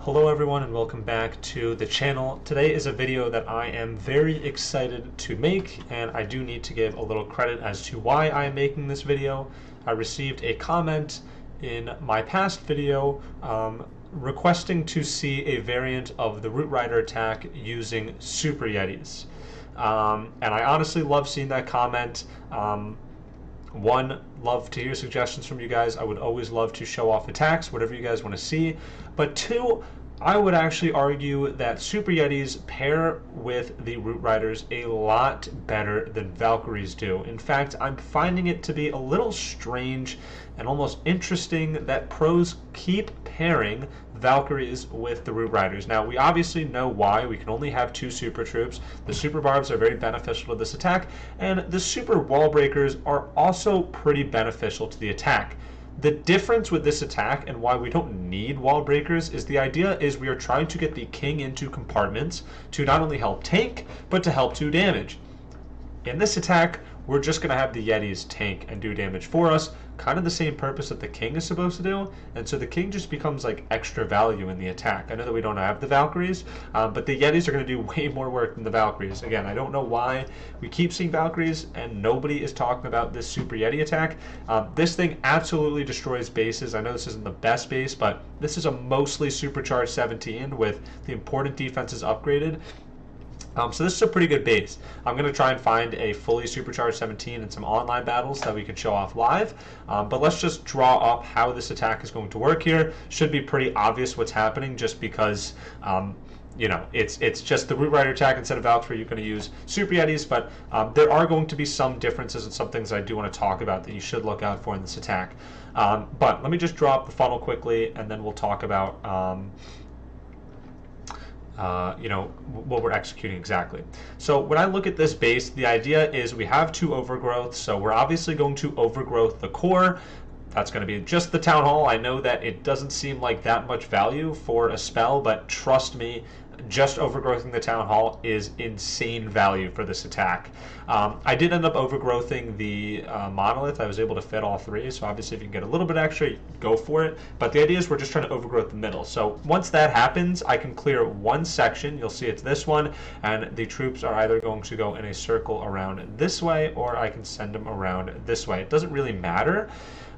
Hello everyone and welcome back to the channel. Today is a video that I am very excited to make, and I do need to give a little credit as to why I am making this video. I received a comment in my past video requesting to see a variant of the Root Rider attack using Super Yetis. And I honestly love seeing that comment. One, love to hear suggestions from you guys. I would always love to show off attacks, whatever you guys want to see. But two, I would actually argue that Super Yetis pair with the Root Riders a lot better than Valkyries do. In fact, I'm finding it to be a little strange and almost interesting that pros keep pairing Valkyries with the Root Riders. Now, we obviously know why. We can only have two super troops. The super barbs are very beneficial to this attack, and the super wall breakers are also pretty beneficial to the attack. The difference with this attack and why we don't need wall breakers is the idea is we are trying to get the king into compartments to not only help tank, but to help do damage. In this attack, we're just going to have the Yetis tank and do damage for us, kind of the same purpose that the king is supposed to do, and so the king just becomes like extra value in the attack. I know that we don't have the Valkyries, but the Yetis are going to do way more work than the Valkyries. Again, I don't know why we keep seeing Valkyries and nobody is talking about this Super Yeti attack. This thing absolutely destroys bases. I know this isn't the best base, but this is a mostly supercharged 17 with the important defenses upgraded. So this is a pretty good base. I'm going to try and find a fully supercharged 17 in some online battles that we could show off live. But let's just draw up how this attack is going to work here. Should be pretty obvious what's happening just because, you know, it's just the Root Rider attack instead of Valkyrie. You're going to use Super Yetis, but there are going to be some differences and some things I do want to talk about that you should look out for in this attack. But let me just draw up the funnel quickly, and then we'll talk about you know, what we're executing exactly. So when I look at this base, the idea is we have two overgrowths, so we're obviously going to overgrowth the core. That's going to be just the Town Hall. I know that it doesn't seem like that much value for a spell, but trust me, just overgrowthing the Town Hall is insane value for this attack. I did end up overgrowthing the Monolith. I was able to fit all three, so obviously if you can get a little bit extra, go for it. But the idea is we're just trying to overgrowth the middle. So once that happens, I can clear one section. You'll see it's this one, and the troops are either going to go in a circle around this way, or I can send them around this way. It doesn't really matter.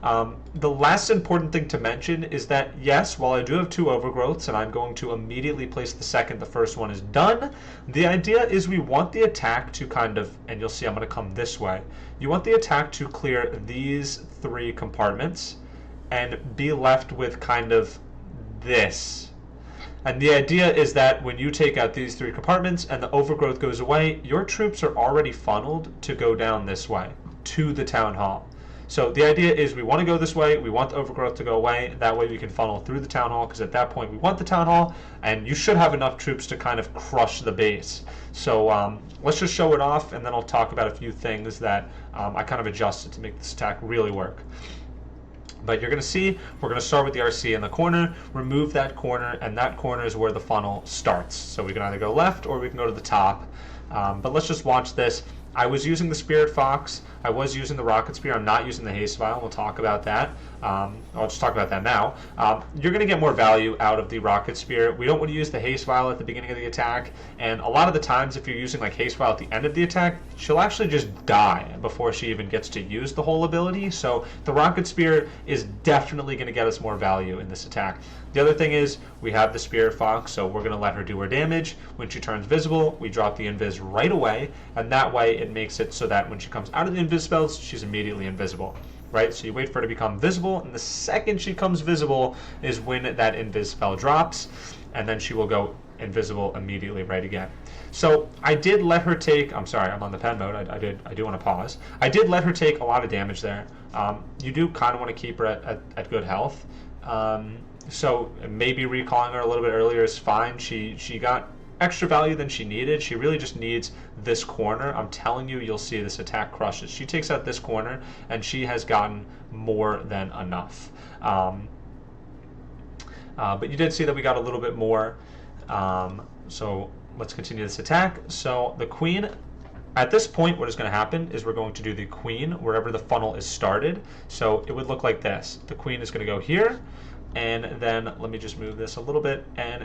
The last important thing to mention is that, yes, while I do have two overgrowths and I'm going to immediately place the second the first one is done, the idea is we want the attack to kind of, and you'll see I'm going to come this way, you want the attack to clear these three compartments and be left with kind of this. And the idea is that when you take out these three compartments and the overgrowth goes away, your troops are already funneled to go down this way to the Town Hall. So the idea is we want to go this way, we want the overgrowth to go away, that way we can funnel through the Town Hall, because at that point we want the Town Hall, and you should have enough troops to kind of crush the base. So let's just show it off, and then I'll talk about a few things that I kind of adjusted to make this attack really work. But you're going to see, we're going to start with the RC in the corner, remove that corner, and that corner is where the funnel starts. So we can either go left or we can go to the top. But let's just watch this. I was using the Spirit Fox. I was using the Rocket Spear. I'm not using the Haste Vial. We'll talk about that. I'll just talk about that now. You're going to get more value out of the Rocket Spear. We don't want to use the Haste Vial at the beginning of the attack. And a lot of the times, if you're using like Haste Vial at the end of the attack, she'll actually just die before she even gets to use the whole ability. So the Rocket Spear is definitely going to get us more value in this attack. The other thing is we have the Spirit Fox, so we're going to let her do her damage. When she turns visible, we drop the invis right away, and that way it makes it so that when she comes out of the invis spells, she's immediately invisible. Right? So you wait for her to become visible, and the second she comes visible is when that invis spell drops, and then she will go invisible immediately right again. So I did let her take, I'm sorry, I'm on the pen mode, I do want to pause. I did let her take a lot of damage there. You do kind of want to keep her at good health. So maybe recalling her a little bit earlier is fine. She got extra value than she needed. She really just needs this corner. I'm telling you, you'll see this attack crushes. She takes out this corner, and she has gotten more than enough. But you did see that we got a little bit more. So let's continue this attack. So the queen, at this point, what is going to happen is we're going to do the queen wherever the funnel is started. So it would look like this. The queen is going to go here. and then let me just move this a little bit, and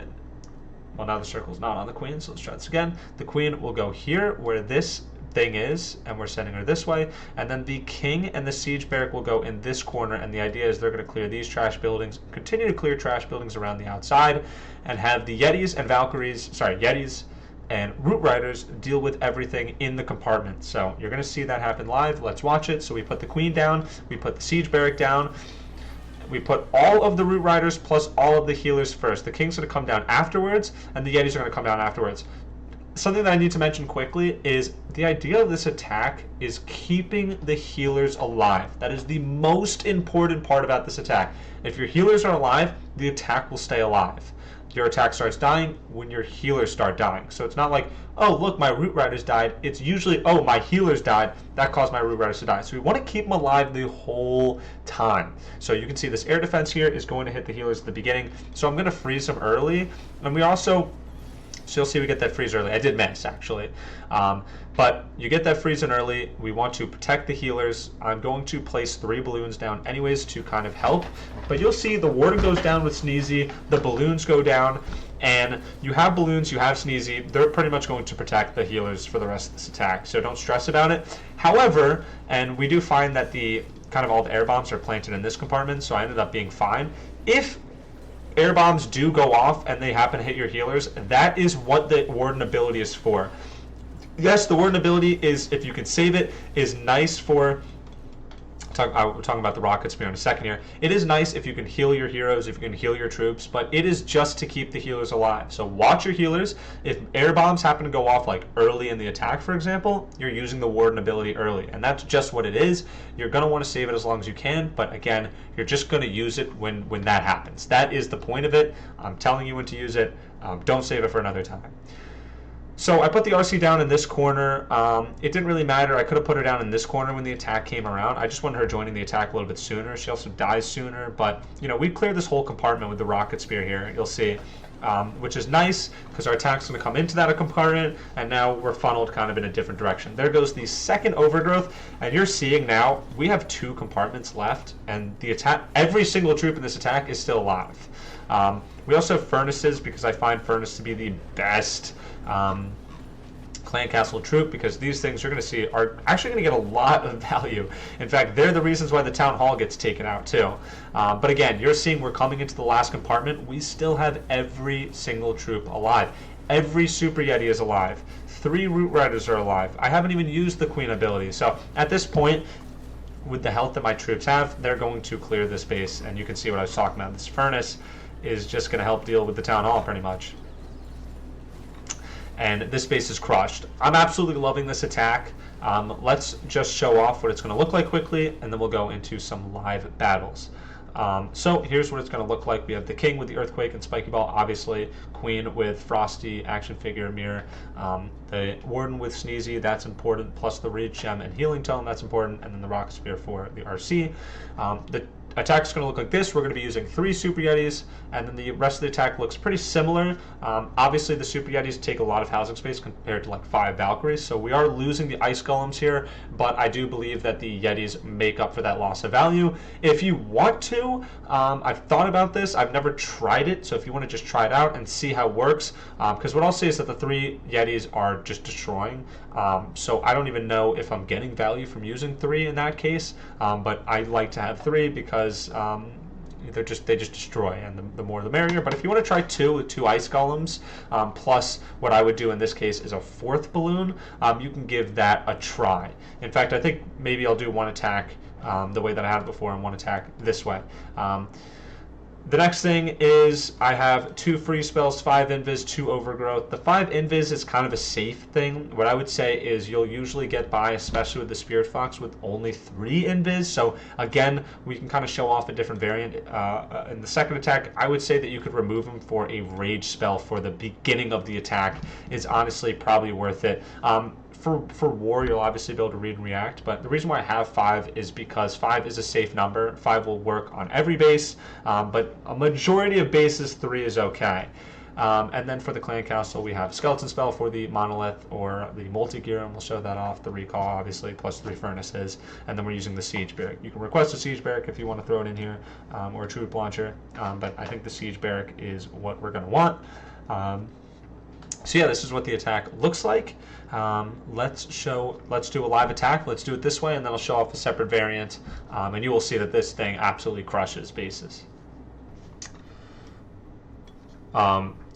well, now the circle's not on the queen, so let's try this again. The queen will go here where this thing is, and we're sending her this way, and then the king and the siege barrack will go in this corner, and the idea is they're going to clear these trash buildings, continue to clear trash buildings around the outside, and have the Yetis and Valkyries, Yetis and Root Riders deal with everything in the compartment. So you're going to see that happen live. Let's watch it. So we put the queen down, we put the siege barrack down, we put all of the Root Riders plus all of the healers first. The king's going to come down afterwards, and the Yetis are going to come down afterwards. Something that I need to mention quickly is the idea of this attack is keeping the healers alive. That is the most important part about this attack. If your healers are alive, the attack will stay alive. Your attack starts dying when your healers start dying. So it's not like, oh, look, my Root Riders died. It's usually, oh, my healers died. That caused my Root Riders to die. So we want to keep them alive the whole time. So you can see this air defense here is going to hit the healers at the beginning. So I'm going to freeze them early. And we also... So you'll see we get that freeze early. I did miss, actually. But you get that freeze in early. We want to protect the healers. I'm going to place 3 balloons down anyways to kind of help. But you'll see the Warden goes down with Sneezy. The balloons go down. And you have balloons, you have Sneezy. They're pretty much going to protect the healers for the rest of this attack. So don't stress about it. However, and we do find that the kind of all the air bombs are planted in this compartment. So I ended up being fine. If air bombs do go off and they happen to hit your healers, that is what the Warden ability is for. Yes, the Warden ability is, if you can save it, is nice for... We're talking about the rocket spear in a second here. It is nice if you can heal your heroes, if you can heal your troops, but it is just to keep the healers alive. So watch your healers. If air bombs happen to go off like early in the attack, for example, you're using the Warden ability early, and that's just what it is. You're going to want to save it as long as you can, but again, you're just going to use it when that happens. That is the point of it. I'm telling you when to use it. Don't save it for another time. So I put the RC down in this corner. It didn't really matter. I could have put her down in this corner when the attack came around. I just wanted her joining the attack a little bit sooner. She also dies sooner. But, you know, we cleared this whole compartment with the rocket spear here, you'll see, which is nice because our attack's going to come into that compartment, and now we're funneled kind of in a different direction. There goes the second overgrowth, and you're seeing now we have 2 compartments left, and the attack, every single troop in this attack is still alive. We also have furnaces because I find furnace to be the best clan castle troop, because these things you're going to see are actually going to get a lot of value. In fact, they're the reasons why the town hall gets taken out too. But again, you're seeing we're coming into the last compartment. We still have every single troop alive. Every Super Yeti is alive. 3 Root Riders are alive. I haven't even used the Queen ability. So at this point, with the health that my troops have, they're going to clear this base. And you can see what I was talking about. This furnace is just going to help deal with the town hall pretty much. And this base is crushed. I'm absolutely loving this attack. Let's just show off what it's going to look like quickly, and then we'll go into some live battles. So here's what it's going to look like. We have the king with the earthquake and spiky ball, obviously. Queen with frosty action figure mirror. The warden with sneezy, that's important. Plus the reed gem and healing tome, that's important. And then the rocket spear for the RC. The attack is going to look like this. We're going to be using 3 Super Yetis, and then the rest of the attack looks pretty similar. Obviously, the Super Yetis take a lot of housing space compared to like 5 Valkyries, so we are losing the Ice Golems here, but I do believe that the Yetis make up for that loss of value. If you want to, I've thought about this. I've never tried it, so if you want to just try it out and see how it works, because what I'll say is that the 3 Yetis are just destroying, so I don't even know if I'm getting value from using 3 in that case, but I like to have 3 because they just destroy, and the more the merrier. But if you want to try 2 with 2 ice golems, plus what I would do in this case is a 4th balloon, you can give that a try. In fact, I think maybe I'll do 1 attack the way that I had it before and 1 attack this way. The next thing is I have 2 free spells, 5 invis, 2 overgrowth. The 5 invis is kind of a safe thing. What I would say is you'll usually get by, especially with the Spirit Fox, with only 3 invis. So again, we can kind of show off a different variant. In the second attack, I would say that you could remove them for a rage spell for the beginning of the attack. Is honestly probably worth it. For war, you'll obviously be able to read and react, but the reason why I have 5 is because 5 is a safe number. 5 will work on every base, but a majority of bases 3 is okay. And then for the clan castle, we have skeleton spell for the monolith or the multi-gear, and we'll show that off. The recall, obviously, plus 3 furnaces. And then we're using the siege barrack. You can request a siege barrack if you want to throw it in here, or a troop launcher. But I think the siege barrack is what we're going to want. So yeah, this is what the attack looks like. Let's do a live attack. Let's do it this way, and then I'll show off a separate variant, and you will see that this thing absolutely crushes bases.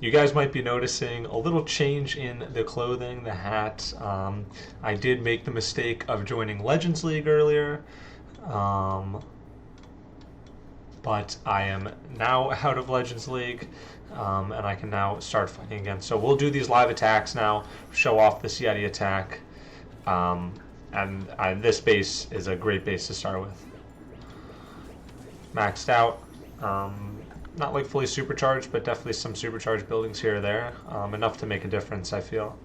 You guys might be noticing a little change in the clothing, the hat. I did make the mistake of joining Legends League earlier, but I am now out of Legends League, and I can now start fighting again. So we'll do these live attacks now, show off this Yeti attack, and this base is a great base to start with. Maxed out. Not like fully supercharged, but definitely some supercharged buildings here or there. Enough to make a difference, I feel.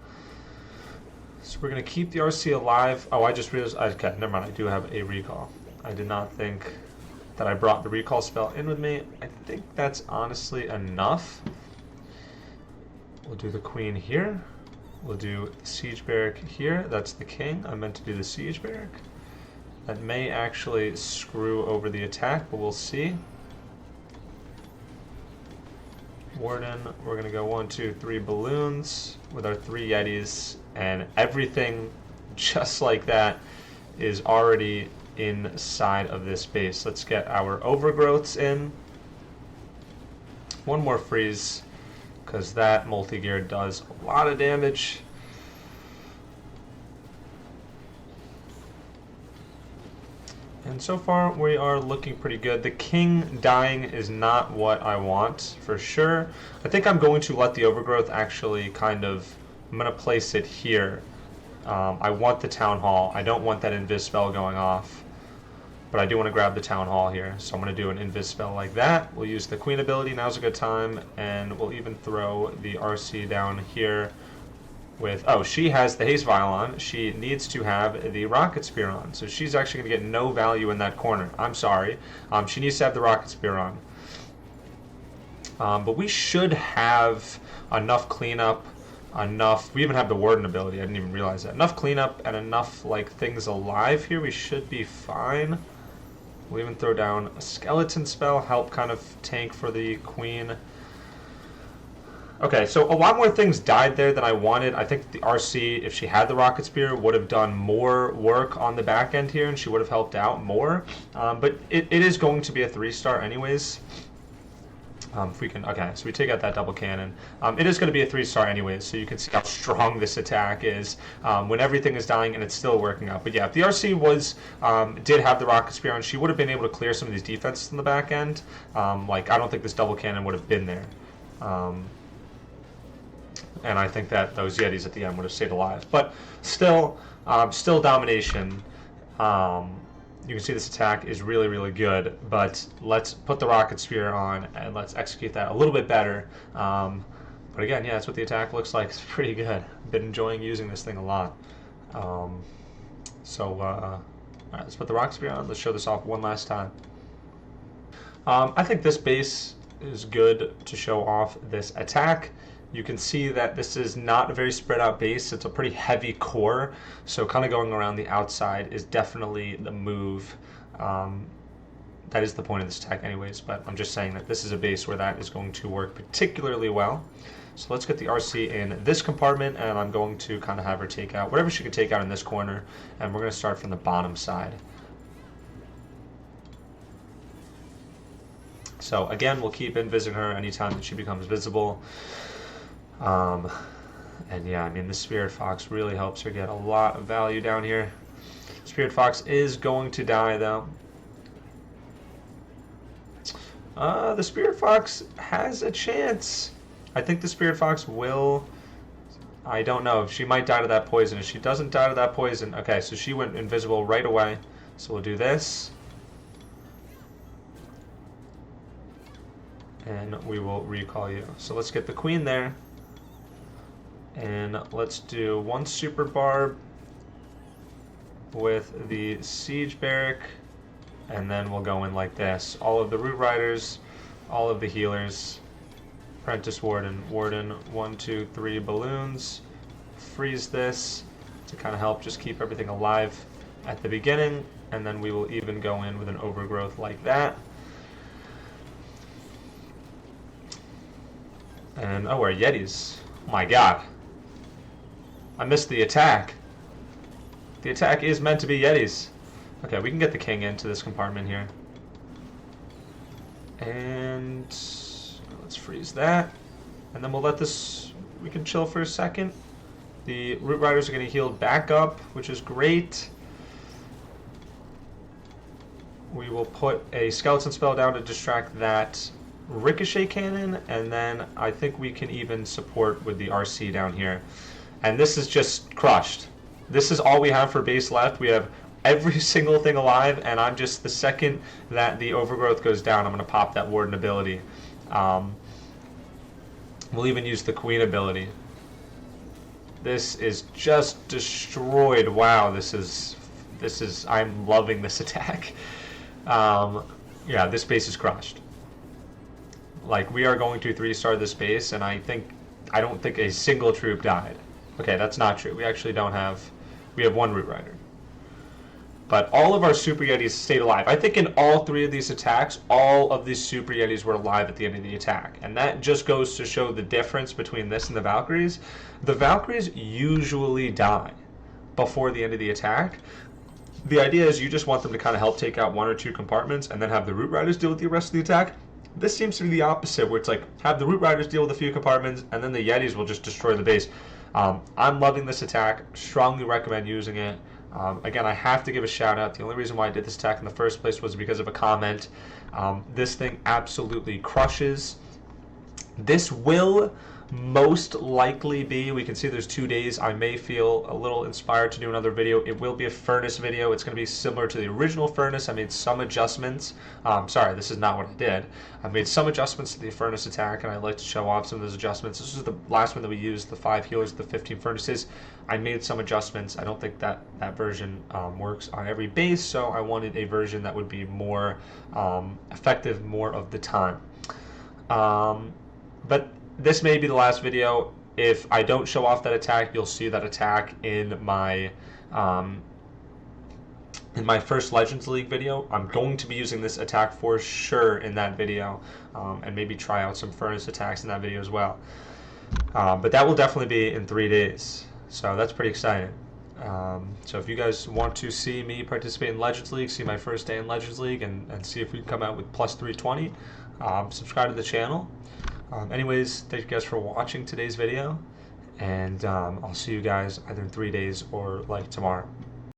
So we're going to keep the RC alive. Oh, I just realized... Okay, never mind. I do have a recall. I did not think that I brought the recall spell in with me. I think that's honestly enough. We'll do the queen here. We'll do the siege barrack here. That's the king. I meant to do the siege barrack. That may actually screw over the attack, but we'll see. Warden, we're going to go 1, 2, 3 balloons with our 3 Yetis, and everything just like that is already inside of this base. Let's get our overgrowths in. One more freeze, because that multi-gear does a lot of damage. And so far, we are looking pretty good. The king dying is not what I want, for sure. I think I'm going to let the overgrowth actually kind of... I'm going to place it here. I want the town hall. I don't want that invis spell going off. But I do want to grab the town hall here. So I'm going to do an invis spell like that. We'll use the queen ability. Now's a good time. And we'll even throw the RC down here. With, oh, she has the haste vial on. She needs to have the rocket spear on, so she's actually going to get no value in that corner. I'm sorry. She needs to have the rocket spear on. But we should have enough cleanup, enough. We even have the warden ability. I didn't even realize that. Enough cleanup and enough like things alive here. We should be fine. We'll even throw down a skeleton spell, help kind of tank for the queen. Okay, so a lot more things died there than I wanted. I think the RC, if she had the rocket spear, would have done more work on the back end here, and she would have helped out more. But it is going to be a 3-star anyways. If we can, okay, so we take out that double cannon. It is going to be a 3-star anyways, so you can see how strong this attack is when everything is dying and it's still working out. But yeah, if the RC did have the rocket spear on, she would have been able to clear some of these defenses in the back end. Like, I don't think this double cannon would have been there. And I think that those Yetis at the end would have stayed alive. But still domination. You can see this attack is really, really good. But let's put the rocket spear on and let's execute that a little bit better. But again, yeah, that's what the attack looks like. It's pretty good. Been enjoying using this thing a lot. All right, let's put the rocket spear on. Let's show this off one last time. I think this base is good to show off this attack. You can see that this is not a very spread out base. It's a pretty heavy core, so kind of going around the outside is definitely the move. That is the point of this attack anyways, but I'm just saying that this is a base where that is going to work particularly well. So let's get the RC in this compartment, and I'm going to kind of have her take out whatever she can take out in this corner, and we're going to start from the bottom side. So again, we'll keep invising her anytime that she becomes visible. And yeah, I mean, the Spirit Fox really helps her get a lot of value down here. Spirit Fox is going to die, though. The Spirit Fox has a chance. I think the Spirit Fox will... I don't know. She might die to that poison. If she doesn't die to that poison... Okay, so she went invisible right away. So we'll do this. And we will recall you. So let's get the queen there. And let's do one super barb with the siege barrack, and then we'll go in like this. All of the root riders, all of the healers. Apprentice Warden. Warden, 1, 2, 3 balloons. Freeze this to kind of help just keep everything alive at the beginning, and then we will even go in with an overgrowth like that. And, oh, our Yetis. Oh my god. I missed the attack. The attack is meant to be Yetis. Okay, we can get the king into this compartment here. And let's freeze that. And then we'll let this, we can chill for a second. The Root Riders are going to heal back up, which is great. We will put a skeleton spell down to distract that ricochet cannon, and then I think we can even support with the RC down here. And this is just crushed. This is all we have for base left. We have every single thing alive, and I'm just, the second that the overgrowth goes down, I'm going to pop that Warden ability. We'll even use the Queen ability. This is just destroyed. Wow, this is, I'm loving this attack. Yeah, this base is crushed. Like, we are going to 3-star this base, and I don't think a single troop died. Okay, that's not true. We actually don't have, we have 1 Root Rider. But all of our Super Yetis stayed alive. I think in all 3 of these attacks, all of these Super Yetis were alive at the end of the attack. And that just goes to show the difference between this and the Valkyries. The Valkyries usually die before the end of the attack. The idea is you just want them to kind of help take out 1 or 2 compartments and then have the Root Riders deal with the rest of the attack. This seems to be the opposite, where it's like, have the Root Riders deal with a few compartments, and then the Yetis will just destroy the base. I'm loving this attack. Strongly recommend using it. Again, I have to give a shout out. The only reason why I did this attack in the first place was because of a comment. This thing absolutely crushes. This will most likely be, we can see there's 2 days. I may feel a little inspired to do another video. It will be a furnace video. It's going to be similar to the original furnace. I made some adjustments. Sorry, this is not what I did. I made some adjustments to the furnace attack, and I'd like to show off some of those adjustments. This is the last one that we used, the 5 healers, the 15 furnaces. I made some adjustments. I don't think that version works on every base, so I wanted a version that would be more effective more of the time. But this may be the last video. If I don't show off that attack, you'll see that attack in my first Legends League video. I'm going to be using this attack for sure in that video, and maybe try out some furnace attacks in that video as well. But that will definitely be in 3 days, so that's pretty exciting. So if you guys want to see me participate in Legends League, see my first day in Legends League, and see if we can come out with plus 320, subscribe to the channel. Anyways, thank you guys for watching today's video, and I'll see you guys either in 3 days or like tomorrow.